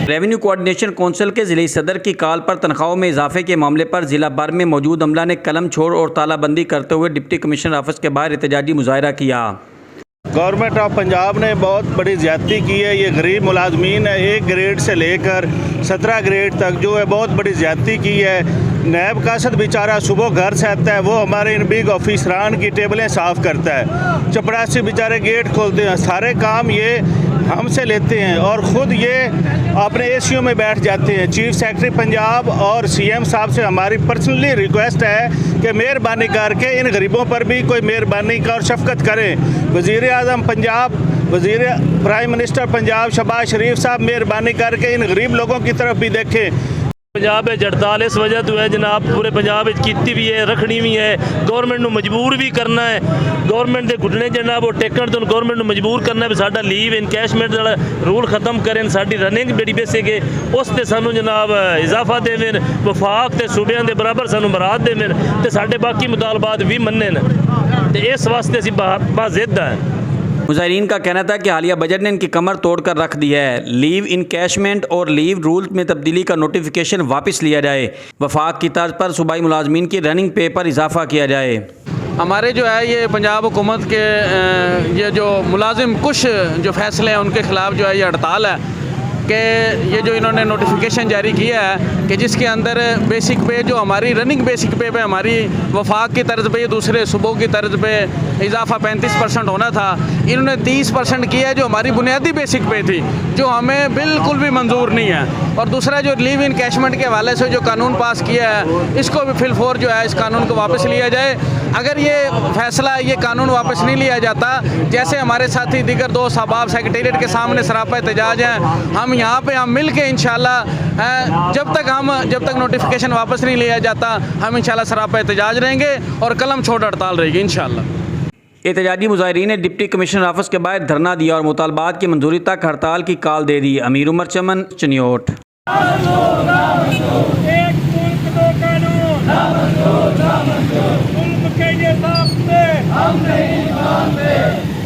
Revenue coordination council کے ضلعی صدر کی کال پر تنخواہوں میں اضافے کے معاملے پر ضلع بھر میں موجود عملہ نے قلم چھوڑ اور تالہ بندی کرتے ہوئے ڈپٹی کمشنر آفس کے باہر احتجاجی مظاہرہ کیا۔ گورنمنٹ آف پنجاب نے بہت بڑی زیادتی کی ہے۔ یہ غریب ملازمین ہے، 1 گریڈ سے لے کر 17 گریڈ تک جو ہے بہت بڑی زیادتی کی ہے۔ نیب قاصد بیچارہ صبح گھر سے آتا ہے، وہ ہمارے ان بگ آفیسران کی ٹیبلیں صاف کرتا ہے، چپڑاسی بیچارے گیٹ کھولتے ہیں، سارے کام یہ ہم سے لیتے ہیں اور خود یہ اپنے اے سی او میں بیٹھ جاتے ہیں۔ چیف سیکرٹری پنجاب اور سی ایم صاحب سے ہماری پرسنلی ریکویسٹ ہے کہ مہربانی کر کے ان غریبوں پر بھی کوئی مہربانی کا اور شفقت کریں۔ وزیر اعظم پنجاب، پرائم منسٹر پنجاب شہباز شریف صاحب مہربانی کر کے ان غریب لوگوں کی طرف بھی دیکھیں۔ پنجاب ہڑتال اس وجہ تو ہے جناب، پورے پنجاب کیتی بھی ہے، رکھنی بھی ہے، گورنمنٹ نو مجبور بھی کرنا ہے، گورنمنٹ دے گھٹنے جناب وہ ٹیکن تو گورنمنٹ نو مجبور کرنا ہے ساڈا لیو انکیشمنٹ والا رول ختم کریں، ساڈی رننگ بڑی بیسک ہے اس تے سانو جناب اضافہ دے، وفاق تے صوبیاں دے برابر سانو مراد دے تے ساڈے باقی مطالبات بھی مننے تے اس واسطے اسی باضد ہیں۔ مظاہرین کا کہنا تھا کہ حالیہ بجٹ نے ان کی کمر توڑ کر رکھ دی ہے۔ لیو انکیشمنٹ اور لیو رول میں تبدیلی کا نوٹیفیکیشن واپس لیا جائے، وفاق کی طرز پر صوبائی ملازمین کی رننگ پے پر اضافہ کیا جائے۔ ہمارے جو ہے یہ پنجاب حکومت کے یہ جو ملازم کش جو فیصلے ہیں ان کے خلاف جو ہے یہ ہڑتال ہے کہ یہ جو انہوں نے نوٹیفیکیشن جاری کیا ہے کہ جس کے اندر بیسک پے جو ہماری رننگ بیسک پے ہماری وفاق کی طرز پہ دوسرے صوبوں کی طرز پہ اضافہ 35% ہونا تھا، انہوں نے 30% کیا ہے جو ہماری بنیادی بیسک پے تھی، جو ہمیں بالکل بھی منظور نہیں ہے۔ اور دوسرا جو لیو انکیشمنٹ کے حوالے سے جو قانون پاس کیا ہے اس کو بھی فی الفور جو ہے اس قانون کو واپس لیا جائے۔ اگر یہ فیصلہ یہ قانون واپس نہیں لیا جاتا، جیسے ہمارے ساتھی دیگر دوست احباب سیکریٹریٹ کے سامنے سراپا احتجاج ہیں، ہم یہاں پہ ہم مل کے انشاءاللہ جب تک نوٹیفیکیشن واپس نہیں لیا جاتا ہم انشاءاللہ سراپا احتجاج رہیں گے اور قلم چھوڑ ہڑتال رہے گی انشاءاللہ۔ احتجاجی مظاہرین نے ڈپٹی کمشنر آفس کے باہر دھرنا دیا اور مطالبات کی منظوری تک ہڑتال کی کال دے دی۔ امیر عمر چمن، چنیوٹ۔ ملک کے یہ ضابطے ہم نہیں مانتے۔